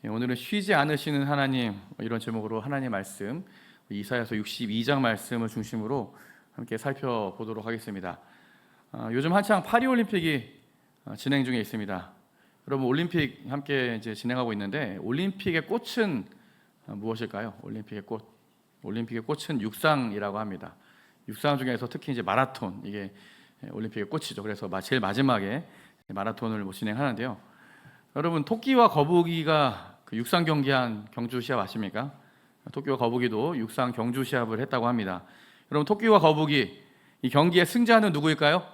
오늘은 쉬지 않으시는 하나님, 이런 제목으로 하나님 말씀 이사야서 62장 말씀을 중심으로 함께 살펴보도록 하겠습니다. 요즘 한창 파리올림픽이 진행 중에 있습니다. 여러분, 올림픽 함께 이제 진행하고 있는데 올림픽의 꽃은 무엇일까요? 올림픽의 꽃은 육상이라고 합니다. 육상 중에서 특히 이제 마라톤, 이게 올림픽의 꽃이죠. 그래서 제일 마지막에 마라톤을 진행하는데요. 여러분, 토끼와 거북이가 그 육상 경기한 경주 시합 아십니까? 토끼와 거북이도 육상 경주 시합을 했다고 합니다. 여러분, 토끼와 거북이 이 경기의 승자는 누구일까요?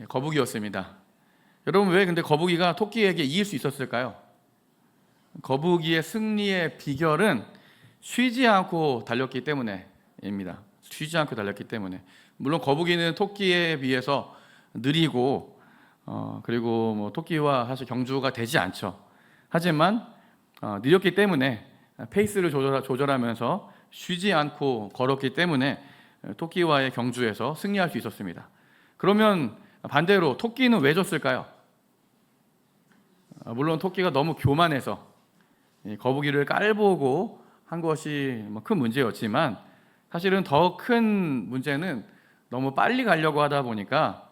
거북이였습니다. 여러분, 왜 근데 거북이가 토끼에게 이길 수 있었을까요? 거북이의 승리의 비결은 쉬지 않고 달렸기 때문에입니다. 쉬지 않고 달렸기 때문에. 물론 거북이는 토끼에 비해서 느리고 그리고 토끼와 사실 경주가 되지 않죠. 하지만 느렸기 때문에 페이스를 조절하면서 쉬지 않고 걸었기 때문에 토끼와의 경주에서 승리할 수 있었습니다. 그러면 반대로 토끼는 왜 졌을까요? 물론 토끼가 너무 교만해서 거북이를 깔보고 한 것이 큰 문제였지만, 사실은 더 큰 문제는 너무 빨리 가려고 하다 보니까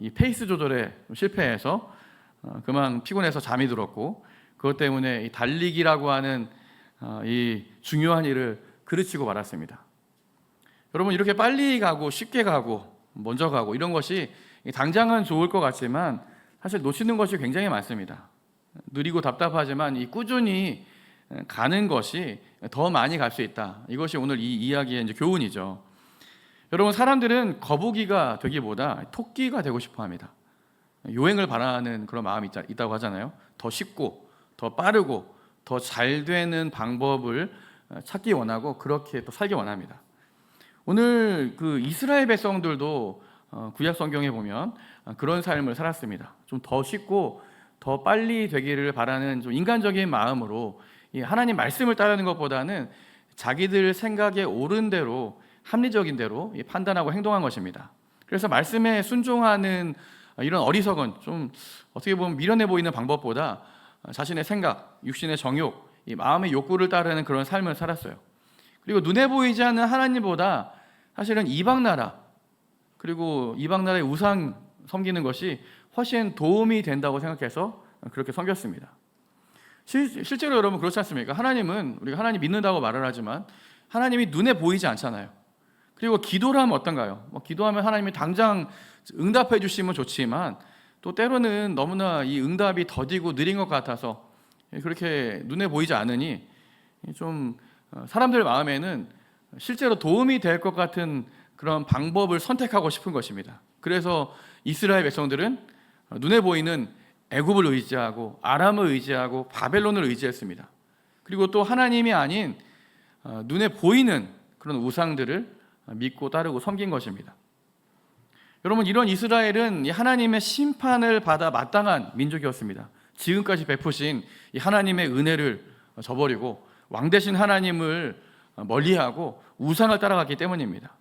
이 페이스 조절에 실패해서 그만 피곤해서 잠이 들었고, 그것 때문에 이 달리기라고 하는 이 중요한 일을 그르치고 말았습니다. 여러분, 이렇게 빨리 가고 쉽게 가고 먼저 가고 이런 것이 당장은 좋을 것 같지만 사실 놓치는 것이 굉장히 많습니다. 느리고 답답하지만 이 꾸준히 가는 것이 더 많이 갈 수 있다. 이것이 오늘 이 이야기의 이제 교훈이죠. 여러분, 사람들은 거북이가 되기보다 토끼가 되고 싶어 합니다. 요행을 바라는 그런 마음이 있다고 하잖아요. 더 쉽고 더 빠르고 더 잘 되는 방법을 찾기 원하고 그렇게 또 살기 원합니다. 오늘 그 이스라엘 백성들도 구약 성경에 보면 그런 삶을 살았습니다. 좀 더 쉽고 더 빨리 되기를 바라는 좀 인간적인 마음으로 이 하나님 말씀을 따르는 것보다는 자기들 생각에 옳은 대로, 합리적인 대로 판단하고 행동한 것입니다. 그래서 말씀에 순종하는 이런 어리석은, 좀 어떻게 보면 미련해 보이는 방법보다 자신의 생각, 육신의 정욕, 이 마음의 욕구를 따르는 그런 삶을 살았어요. 그리고 눈에 보이지 않는 하나님보다 사실은 이방 나라, 그리고 이방 나라의 우상 섬기는 것이 훨씬 도움이 된다고 생각해서 그렇게 섬겼습니다. 실제로 여러분 그렇지 않습니까? 하나님은, 우리가 하나님 믿는다고 말을 하지만 하나님이 눈에 보이지 않잖아요. 그리고 기도를 하면 어떤가요? 기도하면 하나님이 당장 응답해 주시면 좋지만 또 때로는 너무나 이 응답이 더디고 느린 것 같아서 그렇게 눈에 보이지 않으니 좀 사람들 마음에는 실제로 도움이 될 것 같은 그런 방법을 선택하고 싶은 것입니다. 그래서 이스라엘 백성들은 눈에 보이는 애굽을 의지하고 아람을 의지하고 바벨론을 의지했습니다. 그리고 또 하나님이 아닌 눈에 보이는 그런 우상들을 믿고 따르고 섬긴 것입니다. 여러분, 이런 이스라엘은 하나님의 심판을 받아 마땅한 민족이었습니다. 지금까지 베푸신 이 하나님의 은혜를 저버리고 왕 대신 하나님을 멀리하고 우상을 따라갔기 때문입니다.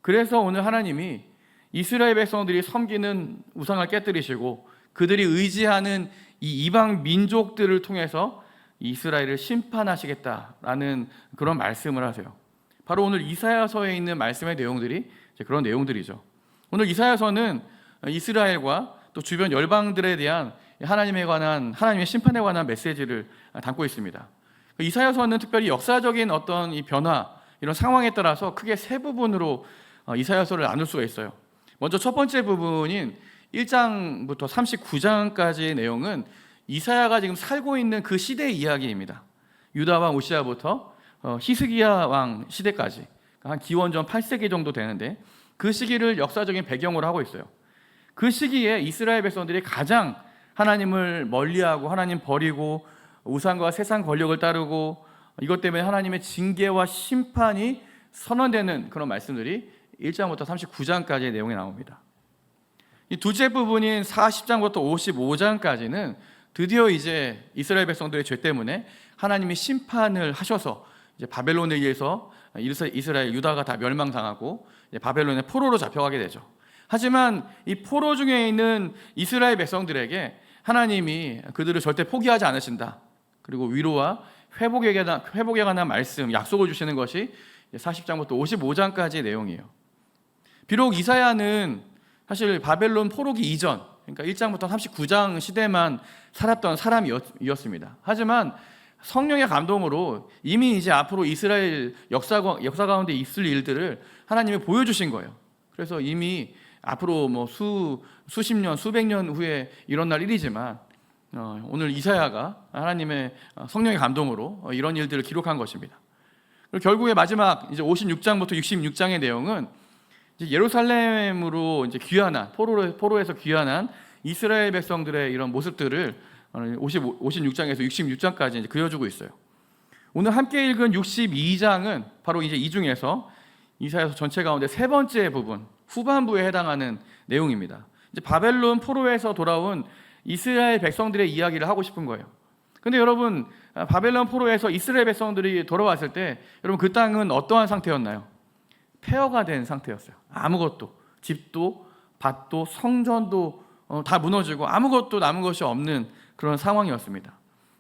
그래서 오늘 하나님이 이스라엘 백성들이 섬기는 우상을 깨뜨리시고 그들이 의지하는 이 이방 민족들을 통해서 이스라엘을 심판하시겠다라는 그런 말씀을 하세요. 바로 오늘 이사야서에 있는 말씀의 내용들이 그런 내용들이죠. 오늘 이사야서는 이스라엘과 또 주변 열방들에 대한 하나님의 심판에 관한 메시지를 담고 있습니다. 이사야서는 특별히 역사적인 어떤 이 변화, 이런 상황에 따라서 크게 세 부분으로 이사야서를 나눌 수가 있어요. 먼저 첫 번째 부분인 1장부터 39장까지의 내용은 이사야가 지금 살고 있는 그 시대의 이야기입니다. 유다 왕 우시야부터 히스기야 왕 시대까지 한 기원전 8세기 정도 되는데, 그 시기를 역사적인 배경으로 하고 있어요. 그 시기에 이스라엘 백성들이 가장 하나님을 멀리하고 하나님 버리고 우상과 세상 권력을 따르고 이것 때문에 하나님의 징계와 심판이 선언되는 그런 말씀들이 1장부터 39장까지의 내용이 나옵니다. 이 둘째 부분인 40장부터 55장까지는 드디어 이제 이스라엘 백성들의 죄 때문에 하나님이 심판을 하셔서 이제 바벨론에 의해서 이스라엘 유다가 다 멸망당하고 바벨론의 포로로 잡혀가게 되죠. 하지만 이 포로 중에 있는 이스라엘 백성들에게 하나님이 그들을 절대 포기하지 않으신다. 그리고 위로와 회복에 관한 말씀, 약속을 주시는 것이 40장부터 55장까지의 내용이에요. 비록 이사야는 사실 바벨론 포로기 이전, 그러니까 1장부터 39장 시대만 살았던 사람이었습니다. 하지만 성령의 감동으로 이미 이제 앞으로 이스라엘 역사 가운데 있을 일들을 하나님이 보여주신 거예요. 그래서 이미 앞으로 뭐 수십 년, 수백 년 후에 일어날 일이지만 오늘 이사야가 하나님의 성령의 감동으로 이런 일들을 기록한 것입니다. 그리고 결국에 마지막 이제 56장부터 66장의 내용은 이제 예루살렘으로 이제 귀환한 포로에서 귀환한 이스라엘 백성들의 이런 모습들을 56장에서 66장까지 이제 그려주고 있어요. 오늘 함께 읽은 62장은 바로 이제 이 중에서 이사야서 전체 가운데 세 번째 부분, 후반부에 해당하는 내용입니다. 이제 바벨론 포로에서 돌아온 이스라엘 백성들의 이야기를 하고 싶은 거예요. 근데 여러분, 바벨론 포로에서 이스라엘 백성들이 돌아왔을 때 여러분 그 땅은 어떠한 상태였나요? 폐허가 된 상태였어요. 아무것도, 집도 밭도 성전도 다 무너지고 아무것도 남은 것이 없는 그런 상황이었습니다.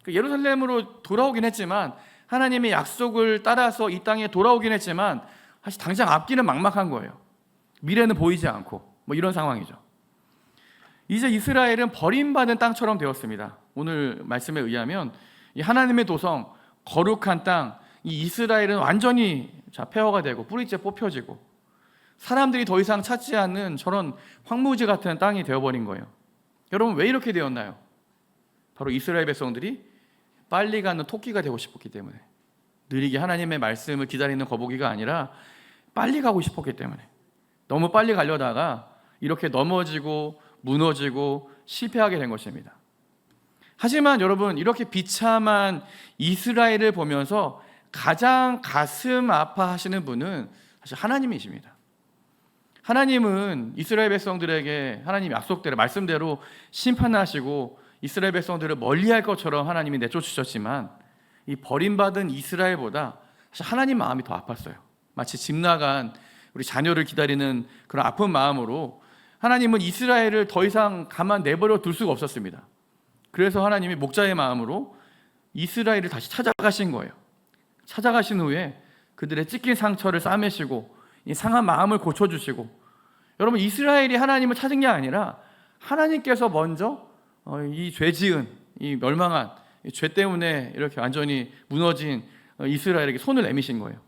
예루살렘으로 돌아오긴 했지만 하나님의 약속을 따라서 이 땅에 돌아오긴 했지만 사실 당장 앞길은 막막한 거예요. 미래는 보이지 않고 뭐 이런 상황이죠. 이제 이스라엘은 버림받은 땅처럼 되었습니다. 오늘 말씀에 의하면 이 하나님의 도성, 거룩한 땅, 이 이스라엘은 완전히 폐허가 되고 뿌리째 뽑혀지고 사람들이 더 이상 찾지 않는 저런 황무지 같은 땅이 되어버린 거예요. 여러분, 왜 이렇게 되었나요? 바로 이스라엘 백성들이 빨리 가는 토끼가 되고 싶었기 때문에, 느리게 하나님의 말씀을 기다리는 거북이가 아니라 빨리 가고 싶었기 때문에, 너무 빨리 가려다가 이렇게 넘어지고 무너지고 실패하게 된 것입니다. 하지만 여러분, 이렇게 비참한 이스라엘을 보면서 가장 가슴 아파하시는 분은 사실 하나님이십니다. 하나님은 이스라엘 백성들에게 하나님 약속대로, 말씀대로 심판하시고 이스라엘 백성들을 멀리할 것처럼 하나님이 내쫓으셨지만 이 버림받은 이스라엘보다 사실 하나님 마음이 더 아팠어요. 마치 집 나간 우리 자녀를 기다리는 그런 아픈 마음으로 하나님은 이스라엘을 더 이상 가만 내버려 둘 수가 없었습니다. 그래서 하나님이 목자의 마음으로 이스라엘을 다시 찾아가신 거예요. 찾아가신 후에 그들의 찢긴 상처를 싸매시고 이 상한 마음을 고쳐주시고, 여러분, 이스라엘이 하나님을 찾은 게 아니라 하나님께서 먼저 이 죄지은, 이 멸망한 이 죄 때문에 이렇게 완전히 무너진 이스라엘에게 손을 내미신 거예요.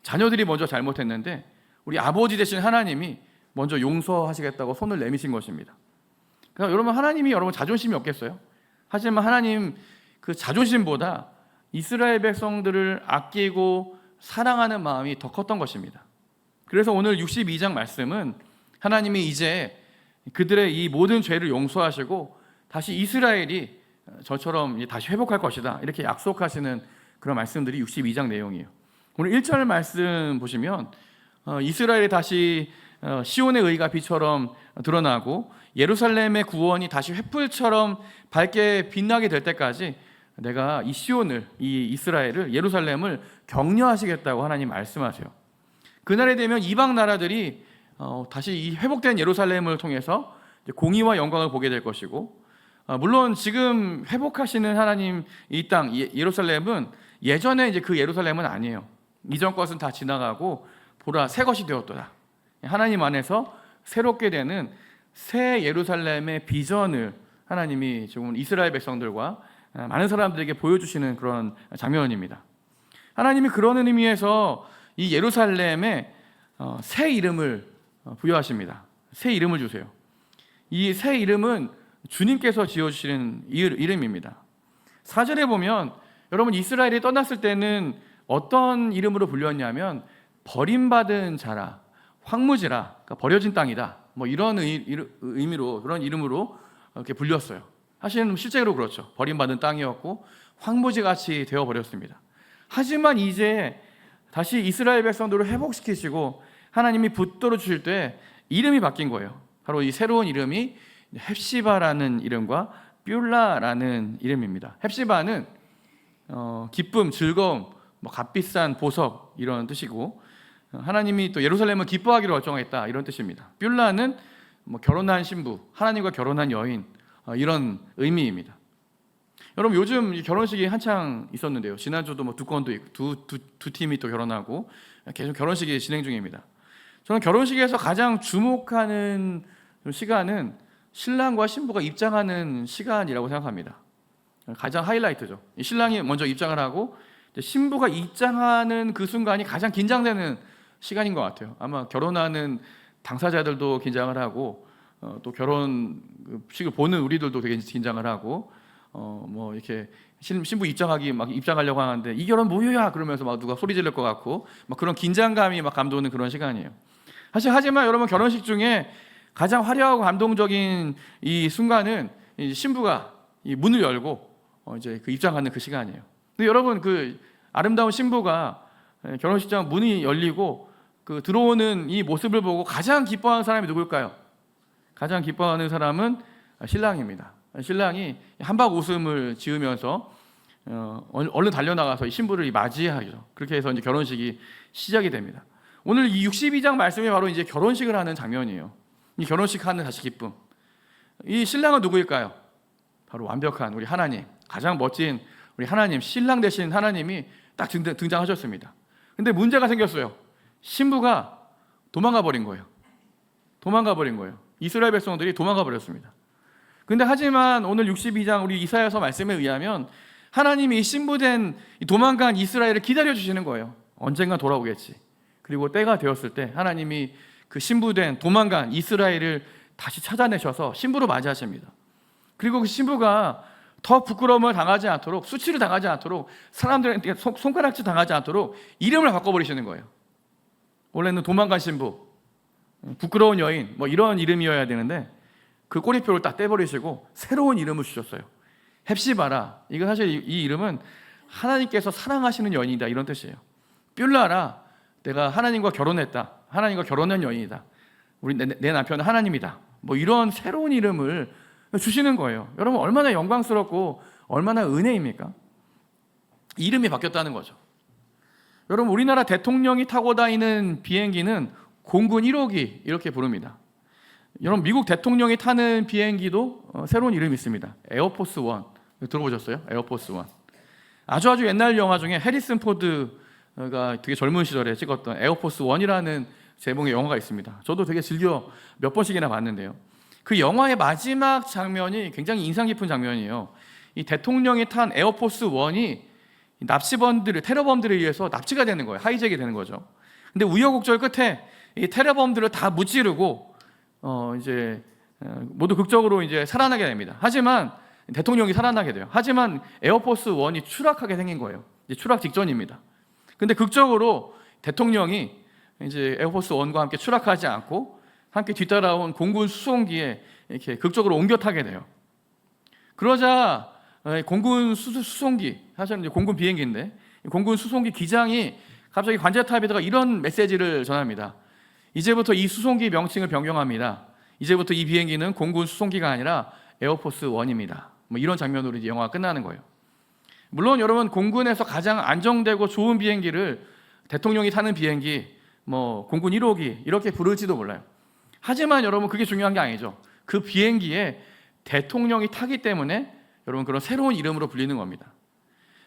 자녀들이 먼저 잘못했는데 우리 아버지 되신 하나님이 먼저 용서하시겠다고 손을 내미신 것입니다. 그러니까 여러분, 하나님이 여러분 자존심이 없겠어요? 하지만 하나님 그 자존심보다 이스라엘 백성들을 아끼고 사랑하는 마음이 더 컸던 것입니다. 그래서 오늘 62장 말씀은 하나님이 이제 그들의 이 모든 죄를 용서하시고 다시 이스라엘이 저처럼 다시 회복할 것이다, 이렇게 약속하시는 그런 말씀들이 62장 내용이에요. 오늘 1절 말씀 보시면 이스라엘이 다시 시온의 의가 비처럼 드러나고 예루살렘의 구원이 다시 횃불처럼 밝게 빛나게 될 때까지 내가 이 시온을, 이 이스라엘을, 예루살렘을 격려하시겠다고 하나님 말씀하세요. 그날이 되면 이방 나라들이 다시 이 회복된 예루살렘을 통해서 공의와 영광을 보게 될 것이고, 물론 지금 회복하시는 하나님 이 땅 예루살렘은 예전에 이제 그 예루살렘은 아니에요. 이전 것은 다 지나가고 보라 새 것이 되었도다. 하나님 안에서 새롭게 되는 새 예루살렘의 비전을 하나님이 지금 이스라엘 백성들과 많은 사람들에게 보여주시는 그런 장면입니다. 하나님이 그런 의미에서 이 예루살렘에 새 이름을 부여하십니다. 새 이름을 주세요. 이 새 이름은 주님께서 지어주시는 이름입니다. 4절에 보면 여러분, 이스라엘이 떠났을 때는 어떤 이름으로 불렸냐면 버림받은 자라, 황무지라, 그러니까 버려진 땅이다, 뭐 이런 의미로, 그런 이름으로 이렇게 불렸어요. 사실은 실제로 그렇죠. 버림받은 땅이었고 황무지같이 되어버렸습니다. 하지만 이제 다시 이스라엘 백성들을 회복시키시고 하나님이 붙들어 주실 때 이름이 바뀐 거예요. 바로 이 새로운 이름이 헵시바라는 이름과 뷸라라는 이름입니다. 헵시바는 기쁨, 즐거움, 값비싼 보석 이런 뜻이고, 하나님이 또 예루살렘을 기뻐하기로 결정했다, 이런 뜻입니다. 뷸라는 뭐 결혼한 신부, 하나님과 결혼한 여인, 이런 의미입니다. 여러분 요즘 결혼식이 한창 있었는데요. 지난주도 뭐 두 건도 있고 두 팀이 또 결혼하고 계속 결혼식이 진행 중입니다. 저는 결혼식에서 가장 주목하는 시간은 신랑과 신부가 입장하는 시간이라고 생각합니다. 가장 하이라이트죠. 신랑이 먼저 입장을 하고 신부가 입장하는 그 순간이 가장 긴장되는 시간인 것 같아요. 아마 결혼하는 당사자들도 긴장을 하고 또 결혼식을 보는 우리들도 되게 긴장을 하고 뭐 이렇게 신부 입장하려고 하는데 이 결혼 뭐야 그러면서 막 누가 소리 지를 것 같고 막 그런 긴장감이 막 감도는 그런 시간이에요. 하지만 여러분 결혼식 중에 가장 화려하고 감동적인 이 순간은 신부가 이 문을 열고 이제 그 입장하는 그 시간이에요. 근데 여러분 그 아름다운 신부가 결혼식장 문이 열리고 그 들어오는 이 모습을 보고 가장 기뻐하는 사람이 누굴까요? 가장 기뻐하는 사람은 신랑입니다. 신랑이 한박 웃음을 지으면서 얼른 달려나가서 이 신부를 맞이하죠. 그렇게 해서 이제 결혼식이 시작이 됩니다. 오늘 이 62장 말씀이 바로 이제 결혼식을 하는 장면이에요. 이 결혼식 하는 다시 기쁨. 이 신랑은 누구일까요? 바로 완벽한 우리 하나님, 가장 멋진 우리 하나님, 신랑 되신 하나님이 딱 등장하셨습니다. 근데 문제가 생겼어요. 신부가 도망가 버린 거예요. 이스라엘 백성들이 도망가 버렸습니다. 근데 하지만 오늘 62장 우리 이사야서 말씀에 의하면 하나님이 이 신부된 도망간 이스라엘을 기다려 주시는 거예요. 언젠가 돌아오겠지. 그리고 때가 되었을 때 하나님이 그 신부된 도망간 이스라엘을 다시 찾아내셔서 신부로 맞이하십니다. 그리고 그 신부가 더 부끄러움을 당하지 않도록, 수치를 당하지 않도록, 사람들한테 손가락질 당하지 않도록 이름을 바꿔버리시는 거예요. 원래는 도망간 신부, 부끄러운 여인 뭐 이런 이름이어야 되는데 그 꼬리표를 딱 떼버리시고 새로운 이름을 주셨어요. 헵시바라. 이거 사실 이 이름은 하나님께서 사랑하시는 여인이다 이런 뜻이에요. 뷸라라. 내가 하나님과 결혼했다. 하나님과 결혼한 여인이다. 내 남편은 하나님이다. 뭐 이런 새로운 이름을 주시는 거예요. 여러분 얼마나 영광스럽고 얼마나 은혜입니까? 이름이 바뀌었다는 거죠. 여러분 우리나라 대통령이 타고 다니는 비행기는 공군 1호기 이렇게 부릅니다. 여러분 미국 대통령이 타는 비행기도 새로운 이름이 있습니다. 에어포스 1 들어보셨어요? 에어포스 1 아주 옛날 영화 중에 해리슨 포드가 되게 젊은 시절에 찍었던 에어포스 1이라는 제목의 영화가 있습니다. 저도 되게 즐겨 몇 번씩이나 봤는데요. 그 영화의 마지막 장면이 굉장히 인상 깊은 장면이에요. 이 대통령이 탄 에어포스 1이 테러범들에 의해서 납치가 되는 거예요. 하이잭이 되는 거죠. 근데 우여곡절 끝에 이 테러범들을 다 무찌르고 이제 모두 극적으로 이제 살아나게 됩니다. 하지만 대통령이 살아나게 돼요. 하지만 에어포스 1이 추락하게 생긴 거예요. 이제 추락 직전입니다. 근데 극적으로 대통령이 이제 에어포스 1과 함께 추락하지 않고 함께 뒤따라온 공군 수송기에 이렇게 극적으로 옮겨 타게 돼요. 그러자 공군 수송기, 사실은 이제 공군 비행기인데 공군 수송기 기장이 갑자기 관제탑에다가 이런 메시지를 전합니다. 이제부터 이 수송기 명칭을 변경합니다. 이제부터 이 비행기는 공군 수송기가 아니라 에어포스 1입니다. 뭐 이런 장면으로 이제 영화가 끝나는 거예요. 물론 여러분 공군에서 가장 안정되고 좋은 비행기를 대통령이 타는 비행기, 뭐 공군 1호기 이렇게 부를지도 몰라요. 하지만 여러분 그게 중요한 게 아니죠. 그 비행기에 대통령이 타기 때문에 여러분 그런 새로운 이름으로 불리는 겁니다.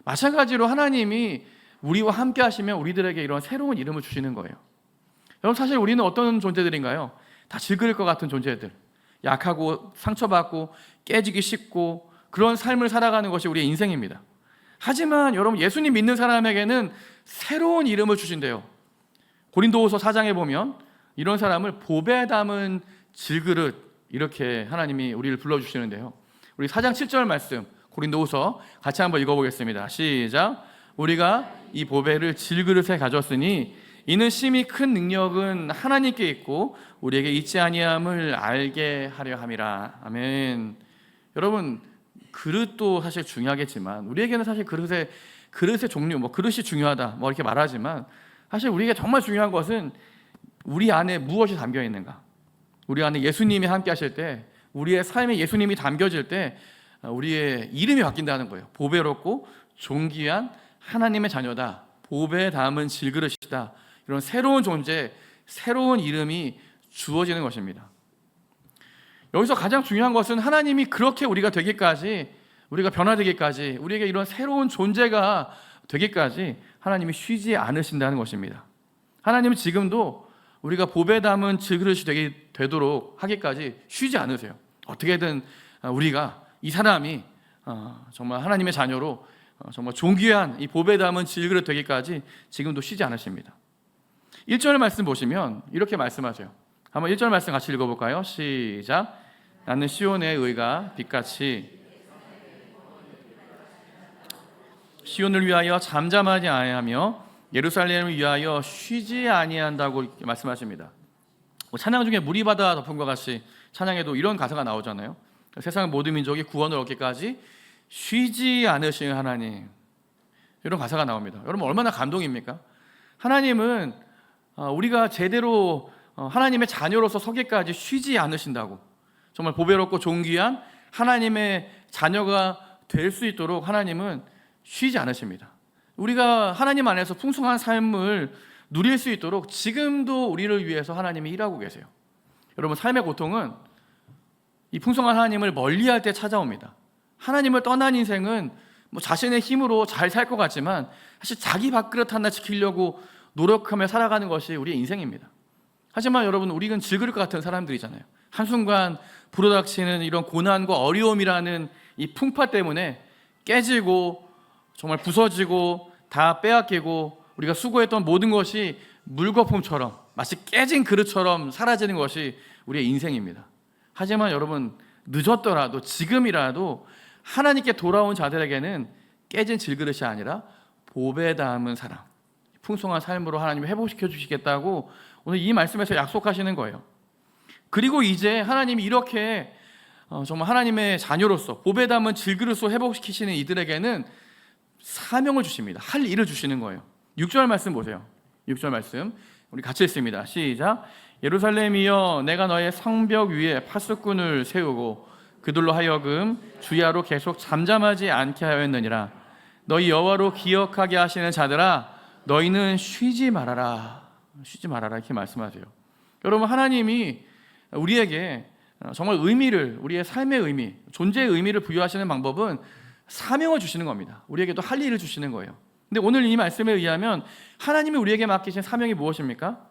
마찬가지로 하나님이 우리와 함께 하시면 우리들에게 이런 새로운 이름을 주시는 거예요. 여러분 사실 우리는 어떤 존재들인가요? 다 질그릴 것 같은 존재들, 약하고 상처받고 깨지기 쉽고 그런 삶을 살아가는 것이 우리의 인생입니다. 하지만 여러분 예수님 믿는 사람에게는 새로운 이름을 주신대요. 고린도후서 4장에 보면 이런 사람을 보배 담은 질그릇 이렇게 하나님이 우리를 불러주시는데요. 우리 4장 7절 말씀 고린도후서 같이 한번 읽어보겠습니다. 시작. 우리가 이 보배를 질그릇에 가졌으니 이는 심히 큰 능력은 하나님께 있고 우리에게 있지 아니함을 알게 하려 함이라. 아멘. 여러분 그릇도 사실 중요하겠지만 우리에게는 사실 그릇의 종류, 뭐 그릇이 중요하다 뭐 이렇게 말하지만 사실 우리에게 정말 중요한 것은 우리 안에 무엇이 담겨 있는가. 우리 안에 예수님이 함께 하실 때, 우리의 삶에 예수님이 담겨질 때 우리의 이름이 바뀐다는 거예요. 보배롭고 존귀한 하나님의 자녀다. 보배에 담은 질그릇이다. 이런 새로운 존재, 새로운 이름이 주어지는 것입니다. 여기서 가장 중요한 것은 하나님이 그렇게 우리가 되기까지, 우리가 변화되기까지, 우리에게 이런 새로운 존재가 되기까지 하나님이 쉬지 않으신다는 것입니다. 하나님은 지금도 우리가 복에 담은 질그릇이 되도록 하기까지 쉬지 않으세요. 어떻게든 우리가, 이 사람이 정말 하나님의 자녀로 정말 존귀한 이 복에 담은 질그릇 되기까지 지금도 쉬지 않으십니다. 1절 말씀 보시면 이렇게 말씀하세요. 한번 1절 말씀 같이 읽어볼까요? 시작. 나는 시온의 의가 빛같이 시온을 위하여 잠잠하지 아니하며 예루살렘을 위하여 쉬지 아니한다고 말씀하십니다. 찬양 중에 물이 바다 덮음과 같이 찬양에도 이런 가사가 나오잖아요. 세상 모든 민족이 구원을 얻기까지 쉬지 않으시는 하나님, 이런 가사가 나옵니다. 여러분 얼마나 감동입니까? 하나님은 우리가 제대로 하나님의 자녀로서 서기까지 쉬지 않으신다고, 정말 보배롭고 존귀한 하나님의 자녀가 될 수 있도록 하나님은 쉬지 않으십니다. 우리가 하나님 안에서 풍성한 삶을 누릴 수 있도록 지금도 우리를 위해서 하나님이 일하고 계세요. 여러분 삶의 고통은 이 풍성한 하나님을 멀리할 때 찾아옵니다. 하나님을 떠난 인생은 자신의 힘으로 잘 살 것 같지만 사실 자기 밥그릇 하나 지키려고 노력하며 살아가는 것이 우리의 인생입니다. 하지만 여러분, 우리는 질그릇 같은 사람들이잖아요. 한순간 불어닥치는 이런 고난과 어려움이라는 이 풍파 때문에 깨지고 정말 부서지고 다 빼앗기고 우리가 수고했던 모든 것이 물거품처럼, 마치 깨진 그릇처럼 사라지는 것이 우리의 인생입니다. 하지만 여러분, 늦었더라도 지금이라도 하나님께 돌아온 자들에게는 깨진 질그릇이 아니라 보배 담은 사랑, 풍성한 삶으로 하나님이 회복시켜 주시겠다고 오늘 이 말씀에서 약속하시는 거예요. 그리고 이제 하나님이 이렇게 정말 하나님의 자녀로서 보배 담은 질그릇으로 회복시키시는 이들에게는 사명을 주십니다. 할 일을 주시는 거예요. 6절 말씀 보세요. 6절 말씀 우리 같이 읽습니다. 시작. 예루살렘이여, 내가 너의 성벽 위에 파수꾼을 세우고 그들로 하여금 주야로 계속 잠잠하지 않게 하였느니라. 너희 여호와로 기억하게 하시는 자들아, 너희는 쉬지 말아라. 쉬지 말아라, 이렇게 말씀하세요. 여러분, 하나님이 우리에게 정말 의미를, 우리의 삶의 의미, 존재의 의미를 부여하시는 방법은 사명을 주시는 겁니다. 우리에게도 할 일을 주시는 거예요. 근데 오늘 이 말씀에 의하면 하나님이 우리에게 맡기신 사명이 무엇입니까?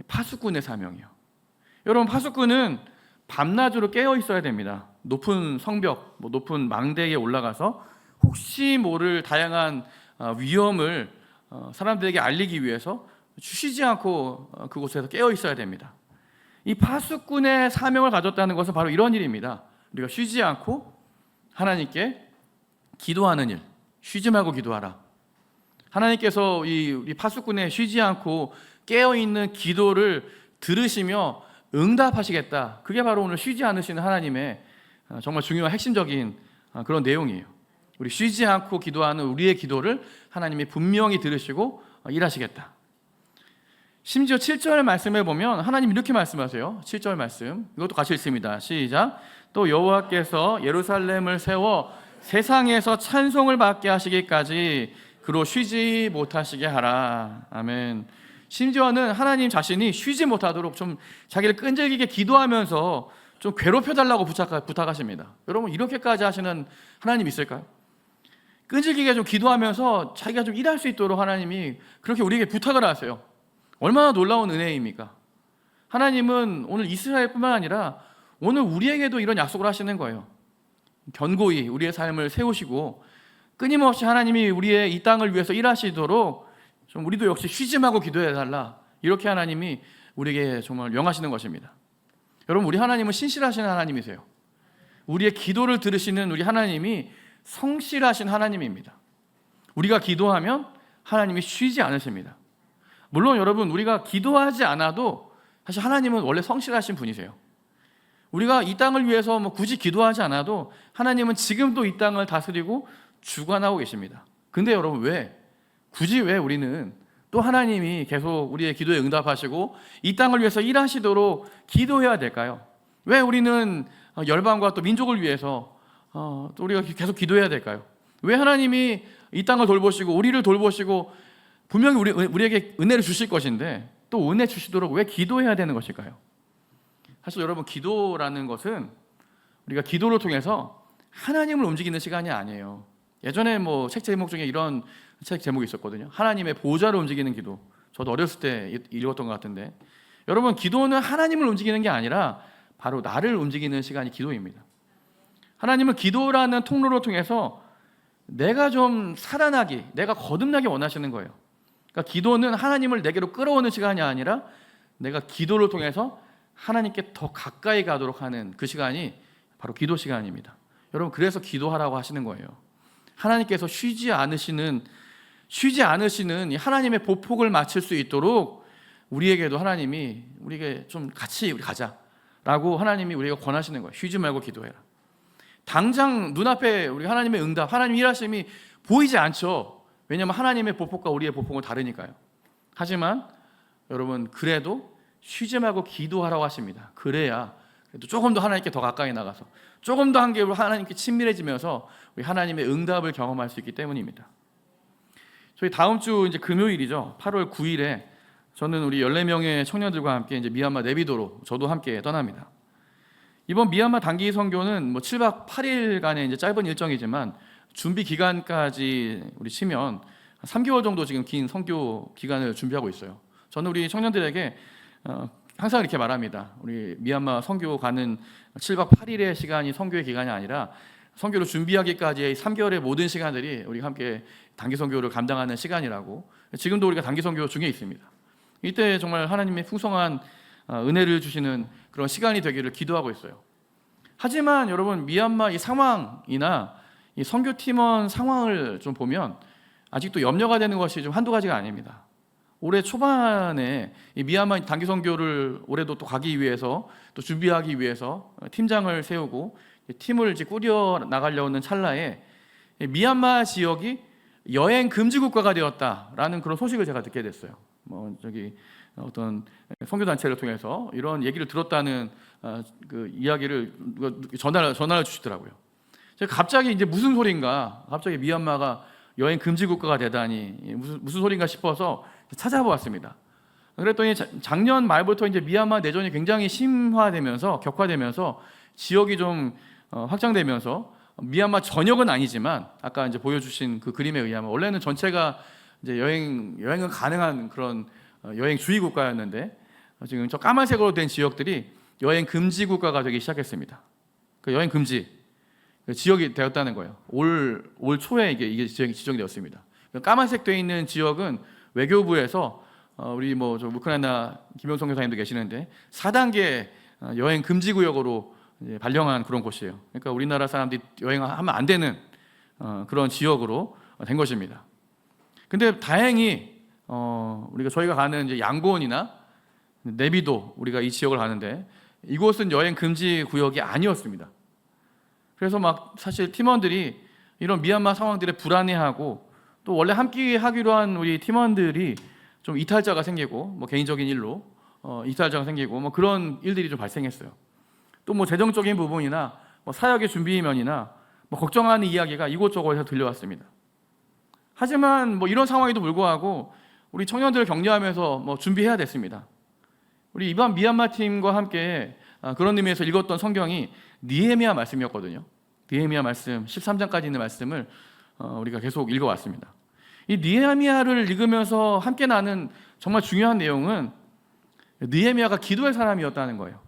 파수꾼의 사명이요. 여러분, 파수꾼은 밤낮으로 깨어 있어야 됩니다. 높은 성벽, 높은 망대에 올라가서 혹시 모를 다양한 위험을 사람들에게 알리기 위해서 쉬지 않고 그곳에서 깨어 있어야 됩니다. 이 파수꾼의 사명을 가졌다는 것은 바로 이런 일입니다. 우리가 쉬지 않고 하나님께 기도하는 일, 쉬지 말고 기도하라. 하나님께서 우리 파수꾼의 쉬지 않고 깨어있는 기도를 들으시며 응답하시겠다. 그게 바로 오늘 쉬지 않으시는 하나님의 정말 중요한 핵심적인 그런 내용이에요. 우리 쉬지 않고 기도하는 우리의 기도를 하나님이 분명히 들으시고 일하시겠다. 심지어 7절 말씀에 보면 하나님 이렇게 말씀하세요. 7절 말씀 이것도 같이 읽습니다. 시작. 또 여호와께서 예루살렘을 세워 세상에서 찬송을 받게 하시기까지 그로 쉬지 못하시게 하라. 아멘. 심지어는 하나님 자신이 쉬지 못하도록 좀 자기를 끈질기게 기도하면서 좀 괴롭혀달라고 부탁하십니다. 여러분, 이렇게까지 하시는 하나님 있을까요? 끈질기게 좀 기도하면서 자기가 좀 일할 수 있도록 하나님이 그렇게 우리에게 부탁을 하세요. 얼마나 놀라운 은혜입니까? 하나님은 오늘 이스라엘뿐만 아니라 오늘 우리에게도 이런 약속을 하시는 거예요. 견고히 우리의 삶을 세우시고 끊임없이 하나님이 우리의 이 땅을 위해서 일하시도록 좀 우리도 역시 쉬지 말고 기도해달라, 이렇게 하나님이 우리에게 정말 명하시는 것입니다. 여러분, 우리 하나님은 신실하신 하나님이세요. 우리의 기도를 들으시는 우리 하나님이 성실하신 하나님입니다. 우리가 기도하면 하나님이 쉬지 않으십니다. 물론 여러분, 우리가 기도하지 않아도 사실 하나님은 원래 성실하신 분이세요. 우리가 이 땅을 위해서 굳이 기도하지 않아도 하나님은 지금도 이 땅을 다스리고 주관하고 계십니다. 근데 여러분, 굳이 왜 우리는 또 하나님이 계속 우리의 기도에 응답하시고 이 땅을 위해서 일하시도록 기도해야 될까요? 왜 우리는 열방과 또 민족을 위해서 또 우리가 계속 기도해야 될까요? 왜 하나님이 이 땅을 돌보시고 우리를 돌보시고 분명히 우리에게 은혜를 주실 것인데 또 은혜 주시도록 왜 기도해야 되는 것일까요? 사실 여러분, 기도라는 것은 우리가 기도를 통해서 하나님을 움직이는 시간이 아니에요. 예전에 뭐 책 제목 중에 이런 책 제목이 있었거든요. 하나님의 보좌를 움직이는 기도. 저도 어렸을 때 읽었던 것 같은데, 여러분, 기도는 하나님을 움직이는 게 아니라 바로 나를 움직이는 시간이 기도입니다. 하나님은 기도라는 통로를 통해서 내가 좀 살아나기, 내가 거듭나기 원하시는 거예요. 그러니까 기도는 하나님을 내게로 끌어오는 시간이 아니라 내가 기도를 통해서 하나님께 더 가까이 가도록 하는 그 시간이 바로 기도 시간입니다. 여러분, 그래서 기도하라고 하시는 거예요. 하나님께서 쉬지 않으시는 이 하나님의 보폭을 마칠 수 있도록 우리에게도 하나님이 우리에게 좀 같이 우리 가자라고 하나님이 우리가 권하시는 거예요. 쉬지 말고 기도해라. 당장 눈앞에 우리 하나님의 응답, 하나님 일하심이 보이지 않죠. 왜냐하면 하나님의 보폭과 우리의 보폭은 다르니까요. 하지만 여러분, 그래도 쉬지 말고 기도하라고 하십니다. 그래야 그래도 조금 더 하나님께 더 가까이 나가서 조금 더 한 개로 하나님께 친밀해지면서 우리 하나님의 응답을 경험할 수 있기 때문입니다. 저희 다음 주 이제 금요일이죠. 8월 9일에 저는 우리 14명의 청년들과 함께 이제 미얀마 네비도로 저도 함께 떠납니다. 이번 미얀마 단기 선교는 뭐 7박 8일간의 이제 짧은 일정이지만 준비 기간까지 우리 치면 3개월 정도 지금 긴 선교 기간을 준비하고 있어요. 저는 우리 청년들에게 항상 이렇게 말합니다. 우리 미얀마 선교 가는 7박 8일의 시간이 선교의 기간이 아니라 선교를 준비하기까지의 3개월의 모든 시간들이 우리가 함께 단기 선교를 감당하는 시간이라고. 지금도 우리가 단기 선교 중에 있습니다. 이때 정말 하나님의 풍성한 은혜를 주시는 그런 시간이 되기를 기도하고 있어요. 하지만 여러분, 미얀마 이 상황이나 이 선교팀원 상황을 좀 보면 아직도 염려가 되는 것이 좀 한두 가지가 아닙니다. 올해 초반에 이 미얀마 단기 선교를 올해도 또 가기 위해서 또 준비하기 위해서 팀장을 세우고 팀을 이제 꾸려 나가려는 찰나에 미얀마 지역이 여행 금지 국가가 되었다라는 그런 소식을 제가 듣게 됐어요. 어떤 선교 단체를 통해서 이런 얘기를 들었다는 그 이야기를 전화를 주시더라고요. 제가 갑자기 이제 무슨 소린가, 갑자기 미얀마가 여행 금지 국가가 되다니 무슨 소린가 싶어서 찾아보았습니다. 그랬더니 작년 말부터 이제 미얀마 내전이 굉장히 심화되면서 격화되면서 지역이 좀 확장되면서 미얀마 전역은 아니지만 아까 이제 보여주신 그 그림에 의하면 원래는 전체가 이제 여행은 가능한 그런 여행 주의 국가였는데 지금 저 까만색으로 된 지역들이 여행 금지 국가가 되기 시작했습니다. 그 여행 금지 지역이 되었다는 거예요. 올 초에 이게 지정이 되었습니다. 까만색 되어 있는 지역은 외교부에서 우리 저 우크라이나 김영성 교사님도 계시는데 4단계 여행 금지 구역으로 발령한 그런 곳이에요. 그러니까 우리나라 사람들이 여행하면 안 되는 그런 지역으로 된 것입니다. 근데 다행히 저희가 가는 이제 양곤이나 네비도, 우리가 이 지역을 가는데 이곳은 여행 금지 구역이 아니었습니다. 그래서 막 사실 팀원들이 이런 미얀마 상황들에 불안해하고 또 원래 함께 하기로 한 우리 팀원들이 좀 이탈자가 생기고 개인적인 일로 이탈자가 생기고 그런 일들이 좀 발생했어요. 또 재정적인 부분이나 사역의 준비면이나 걱정하는 이야기가 이곳저곳에서 들려왔습니다. 하지만 이런 상황에도 불구하고 우리 청년들을 격려하면서 준비해야 됐습니다. 우리 이번 미얀마 팀과 함께 그런 의미에서 읽었던 성경이 느헤미야 말씀이었거든요. 느헤미야 말씀 13장까지 있는 말씀을 우리가 계속 읽어왔습니다. 이 느헤미야를 읽으면서 함께 나는 정말 중요한 내용은 느헤미야가 기도의 사람이었다는 거예요.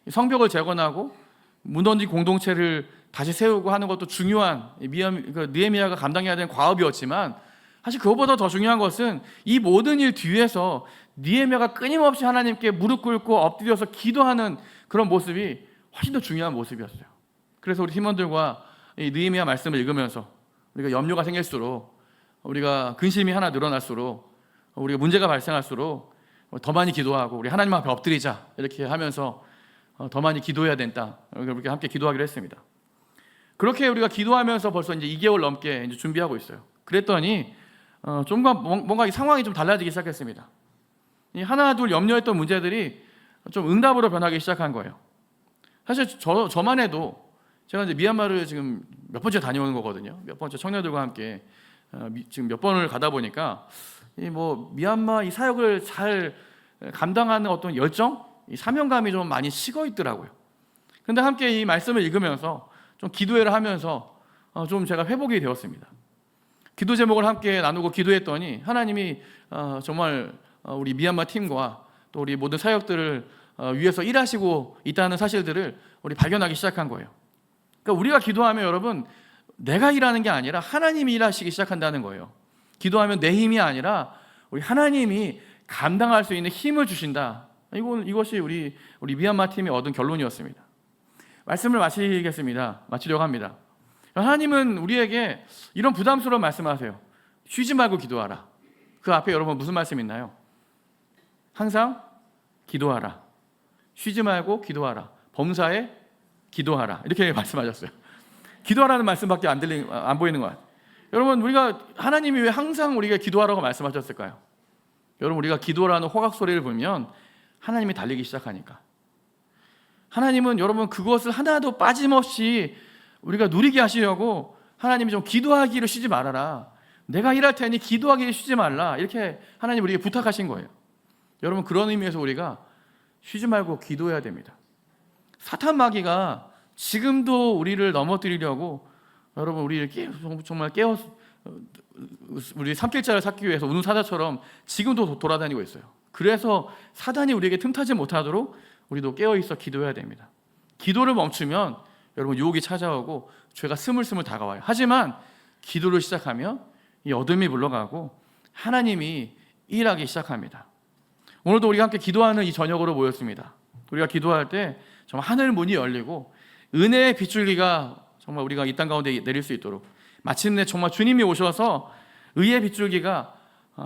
성벽을 재건하고 무너진 공동체를 다시 세우고 하는 것도 중요한 느헤미야가 감당해야 되는 과업이었지만 사실 그것보다 더 중요한 것은 이 모든 일 뒤에서 느헤미야가 끊임없이 하나님께 무릎 꿇고 엎드려서 기도하는 그런 모습이 훨씬 더 중요한 모습이었어요. 그래서 우리 팀원들과 이 느헤미야 말씀을 읽으면서 우리가 염려가 생길수록, 우리가 근심이 하나 늘어날수록, 우리가 문제가 발생할수록 더 많이 기도하고 우리 하나님 앞에 엎드리자 이렇게 하면서 더 많이 기도해야 된다. 이렇게 함께 기도하기로 했습니다. 그렇게 우리가 기도하면서 벌써 이제 2개월 넘게 이제 준비하고 있어요. 그랬더니 뭔가 이 상황이 좀 달라지기 시작했습니다. 이 하나 둘 염려했던 문제들이 좀 응답으로 변하기 시작한 거예요. 사실 저만 해도 제가 이제 미얀마를 지금 몇 번째 다녀오는 거거든요. 몇 번째 청년들과 함께 지금 몇 번을 가다 보니까 미얀마 이 사역을 잘 감당하는 어떤 열정, 이 사명감이 좀 많이 식어 있더라고요. 근데 함께 이 말씀을 읽으면서 좀 기도회를 하면서 좀 제가 회복이 되었습니다. 기도 제목을 함께 나누고 기도했더니 하나님이 정말 우리 미얀마 팀과 또 우리 모든 사역들을 위해서 일하시고 있다는 사실들을 우리 발견하기 시작한 거예요. 그러니까 우리가 기도하면 여러분, 내가 일하는 게 아니라 하나님이 일하시기 시작한다는 거예요. 기도하면 내 힘이 아니라 우리 하나님이 감당할 수 있는 힘을 주신다. 이것이 우리 미얀마 팀이 얻은 결론이었습니다. 말씀을 마치려고 합니다. 하나님은 우리에게 이런 부담스러운 말씀하세요. 쉬지 말고 기도하라. 그 앞에 여러분 무슨 말씀 있나요? 항상 기도하라. 쉬지 말고 기도하라. 범사에 기도하라. 이렇게 말씀하셨어요. 기도하라는 말씀밖에 안 보이는 것 같아요. 여러분, 우리가 하나님이 왜 항상 우리가 기도하라고 말씀하셨을까요? 여러분, 우리가 기도라는 호각 소리를 불면 하나님이 달리기 시작하니까. 하나님은 여러분 그것을 하나도 빠짐없이 우리가 누리게 하시려고 하나님이 좀 기도하기를 쉬지 말아라. 내가 일할 테니 기도하기를 쉬지 말라. 이렇게 하나님 우리에게 부탁하신 거예요. 여러분, 그런 의미에서 우리가 쉬지 말고 기도해야 됩니다. 사탄 마귀가 지금도 우리를 넘어뜨리려고 여러분 우리를 정말 우리 삼킬자를 찾기 위해서 우는 사자처럼 지금도 돌아다니고 있어요. 그래서 사단이 우리에게 틈타지 못하도록 우리도 깨어있어 기도해야 됩니다. 기도를 멈추면 여러분 유혹이 찾아오고 죄가 스물스물 다가와요. 하지만 기도를 시작하면 이 어둠이 물러가고 하나님이 일하기 시작합니다. 오늘도 우리가 함께 기도하는 이 저녁으로 모였습니다. 우리가 기도할 때 정말 하늘 문이 열리고 은혜의 빗줄기가 정말 우리가 이 땅 가운데 내릴 수 있도록, 마침내 정말 주님이 오셔서 의의 빗줄기가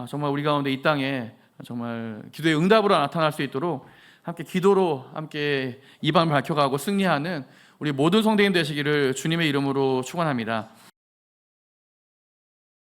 정말 우리 가운데 이 땅에 정말 기도의 응답으로 나타날 수 있도록 함께 기도로 함께 이 밤을 밝혀가고 승리하는 우리 모든 성도님 되시기를 주님의 이름으로 축원합니다.